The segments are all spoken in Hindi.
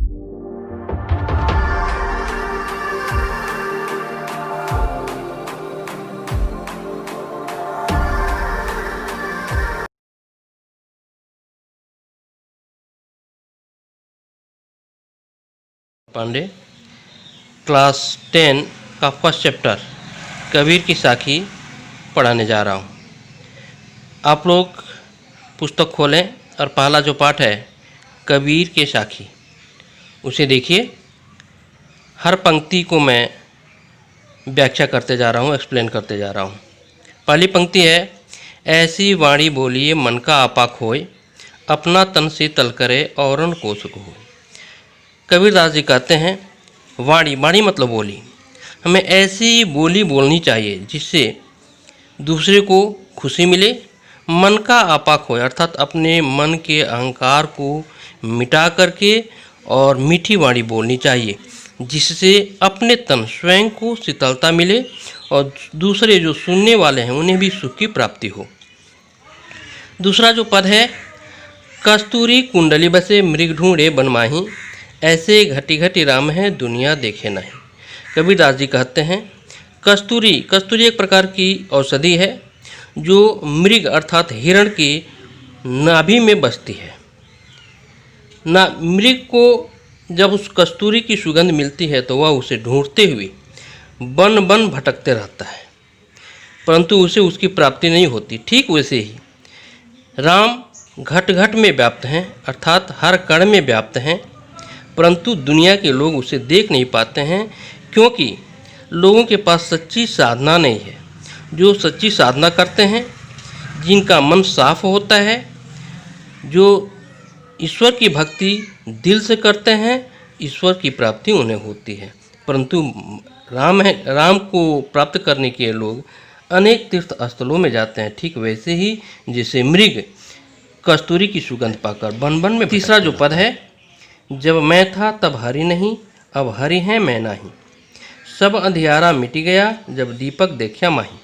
पांडे क्लास 10 का फर्स्ट चैप्टर कबीर की साखी पढ़ाने जा रहा हूँ। आप लोग पुस्तक खोलें और पहला जो पाठ है कबीर के साखी उसे देखिए। हर पंक्ति को मैं व्याख्या करते जा रहा हूँ, एक्सप्लेन करते जा रहा हूँ। पहली पंक्ति है, ऐसी वाणी बोलिए मन का आपा खोए, अपना तन से तल करे औरन को सुख होए। कबीरदास जी कहते हैं वाणी मतलब बोली, हमें ऐसी बोली बोलनी चाहिए जिससे दूसरे को खुशी मिले। मन का आपा खोए अर्थात अपने मन के अहंकार को मिटा करके और मीठी वाणी बोलनी चाहिए जिससे अपने तन स्वयं को शीतलता मिले और दूसरे जो सुनने वाले हैं उन्हें भी सुख की प्राप्ति हो। दूसरा जो पद है, कस्तूरी कुंडली बसे मृग ढूंढे बन माही, ऐसे घटी घटी राम है दुनिया देखे नहीं। कबीरदास जी कहते हैं कस्तूरी एक प्रकार की औषधि है जो मृग अर्थात हिरण की नाभि में बसती है। मृग को जब उस कस्तूरी की सुगंध मिलती है तो वह उसे ढूंढते हुए बन बन भटकते रहता है, परंतु उसे उसकी प्राप्ति नहीं होती। ठीक वैसे ही राम घट घट में व्याप्त हैं अर्थात हर कण में व्याप्त हैं, परंतु दुनिया के लोग उसे देख नहीं पाते हैं क्योंकि लोगों के पास सच्ची साधना नहीं है। जो सच्ची साधना करते हैं, जिनका मन साफ होता है, जो ईश्वर की भक्ति दिल से करते हैं, ईश्वर की प्राप्ति उन्हें होती है। परंतु राम को प्राप्त करने के लोग अनेक तीर्थ स्थलों में जाते हैं। ठीक वैसे ही जैसे मृग कस्तूरी की सुगंध पाकर बन बन में। तीसरा जो पद है, जब मैं था तब हरि नहीं, अब हरि है मैं नहीं, सब अंधियारा मिट गया जब दीपक देखा माही।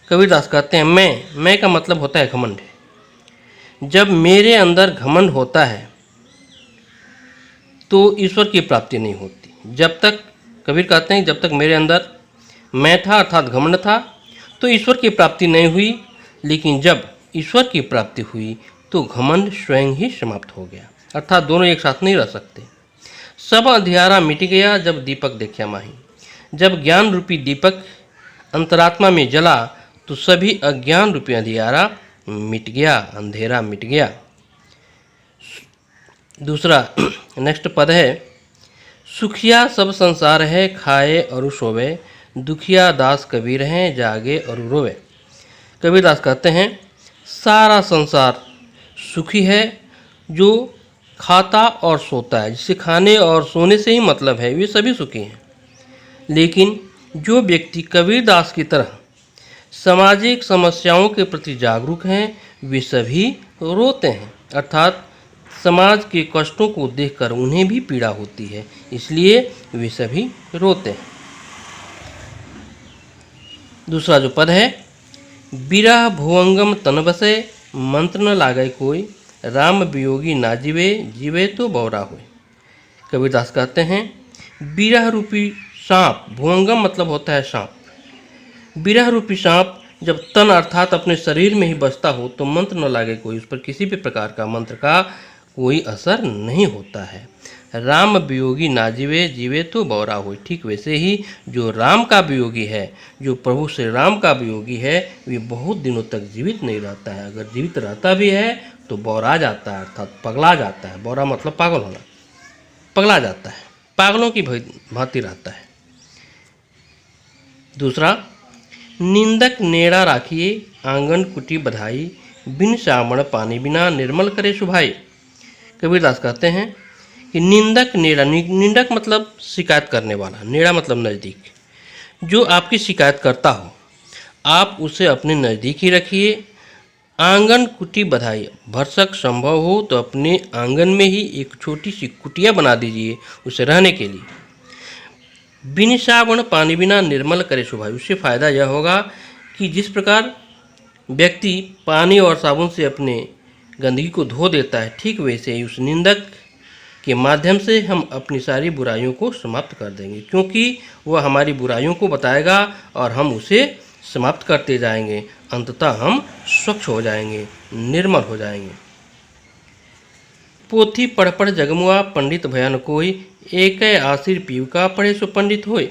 कबीरदास कहते हैं मैं का मतलब होता है घमंड। जब मेरे अंदर घमंड होता है तो ईश्वर की प्राप्ति नहीं होती। जब तक कबीर कहते हैं जब तक मेरे अंदर मैं था अर्थात घमंड था तो ईश्वर की प्राप्ति नहीं हुई, लेकिन जब ईश्वर की प्राप्ति हुई तो घमंड स्वयं ही समाप्त हो गया। अर्थात दोनों एक साथ नहीं रह सकते। सब अंधियारा मिट गया जब दीपक देखा माही। जब ज्ञान रूपी दीपक अंतरात्मा में जला तो सभी अज्ञान रूपी अंधियारा मिट गया, अंधेरा मिट गया। दूसरा नेक्स्ट पद है, सुखिया सब संसार है खाए और सोवे, दुखिया दास कबीर हैं जागे और रोवे। कबीरदास कहते हैं सारा संसार सुखी है जो खाता और सोता है, जिसे खाने और सोने से ही मतलब है, वे सभी सुखी हैं। लेकिन जो व्यक्ति कबीरदास की तरह सामाजिक समस्याओं के प्रति जागरूक हैं वे सभी रोते हैं, अर्थात समाज के कष्टों को देखकर उन्हें भी पीड़ा होती है, इसलिए वे सभी रोते हैं। दूसरा जो पद है, बिरह भुवंगम तन बसे, मंत्र न लागे कोई, राम वियोगी ना जीवे, जीवे तो बौरा होए। कबीरदास कहते हैं बिरह रूपी सांप, भुवंगम मतलब होता है सांप, बिरह रूपी सांप जब तन अर्थात अपने शरीर में ही बसता हो तो मंत्र न लागे कोई, उस पर किसी भी प्रकार का मंत्र का कोई असर नहीं होता है। राम वियोगी ना जीवे, जीवे तो बौरा होए। ठीक वैसे ही जो राम का वियोगी है, जो प्रभु श्री राम का वियोगी है, वे बहुत दिनों तक जीवित नहीं रहता है। अगर जीवित रहता भी है तो बौरा जाता है अर्थात पगला जाता है। बौरा मतलब पागल होना, पगला जाता है, पागलों की भांति रहता है। दूसरा, निंदक नेड़ा राखिए आंगन कुटी बधाई, बिन सामण पानी बिना निर्मल करे सुभाई। कबीरदास कहते हैं कि निंदक नेड़ा, निंदक मतलब शिकायत करने वाला, नेड़ा मतलब नज़दीक। जो आपकी शिकायत करता हो आप उसे अपने नज़दीक ही रखिए। आंगन कुटी बधाई, भरसक संभव हो तो अपने आंगन में ही एक छोटी सी कुटिया बना दीजिए उसे रहने के लिए। बिन साबुन पानी बिना निर्मल करे सुभाई, उससे फ़ायदा यह होगा कि जिस प्रकार व्यक्ति पानी और साबुन से अपने गंदगी को धो देता है, ठीक वैसे ही उस निंदक के माध्यम से हम अपनी सारी बुराइयों को समाप्त कर देंगे, क्योंकि वह हमारी बुराइयों को बताएगा और हम उसे समाप्त करते जाएंगे। अंततः हम स्वच्छ हो जाएंगे, निर्मल हो जाएंगे। पोथी पढ़ पढ़ जगमुआ पंडित भयन कोई, एक आसिर पीव का पढ़े सो पंडित होए।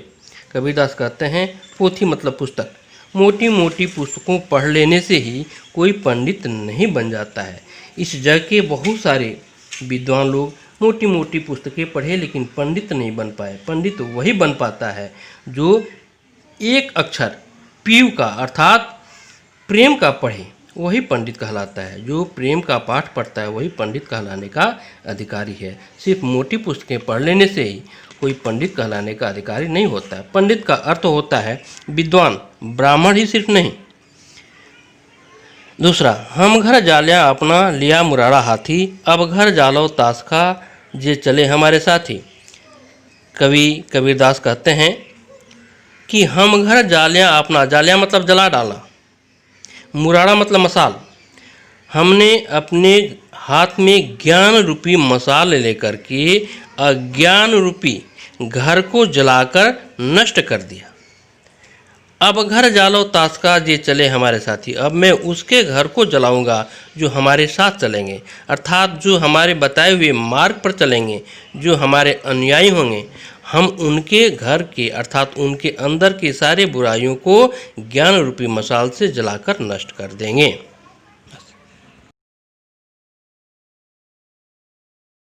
कबीरदास कहते हैं पोथी मतलब पुस्तक। मोटी मोटी पुस्तकों पढ़ लेने से ही कोई पंडित नहीं बन जाता है। इस जग के बहुत सारे विद्वान लोग मोटी मोटी पुस्तकें पढ़े लेकिन पंडित नहीं बन पाए। पंडित वही बन पाता है जो एक अक्षर पीव का अर्थात प्रेम का पढ़े, वही पंडित कहलाता है। जो प्रेम का पाठ पढ़ता है वही पंडित कहलाने का अधिकारी है। सिर्फ मोटी पुस्तकें पढ़ लेने से ही कोई पंडित कहलाने का अधिकारी नहीं होता है। पंडित का अर्थ होता है विद्वान, ब्राह्मण ही सिर्फ नहीं। दूसरा, हम घर जालिया अपना लिया मुरारा हाथी, अब घर जालो ताश खा जे चले हमारे साथी। कवि कबीरदास कहते हैं कि हम घर जालिया अपना, जालिया मतलब जला डाला, मुरारा मतलब मसाल, हमने अपने हाथ में ज्ञान रूपी मसाल लेकर के अज्ञान रूपी घर को जलाकर नष्ट कर दिया। अब घर जालो ताश का जे चले हमारे साथी, अब मैं उसके घर को जलाऊंगा जो हमारे साथ चलेंगे, अर्थात जो हमारे बताए हुए मार्ग पर चलेंगे, जो हमारे अनुयायी होंगे। हम उनके घर के अर्थात उनके अंदर के सारे बुराइयों को ज्ञान रूपी मसाल से जलाकर नष्ट कर देंगे।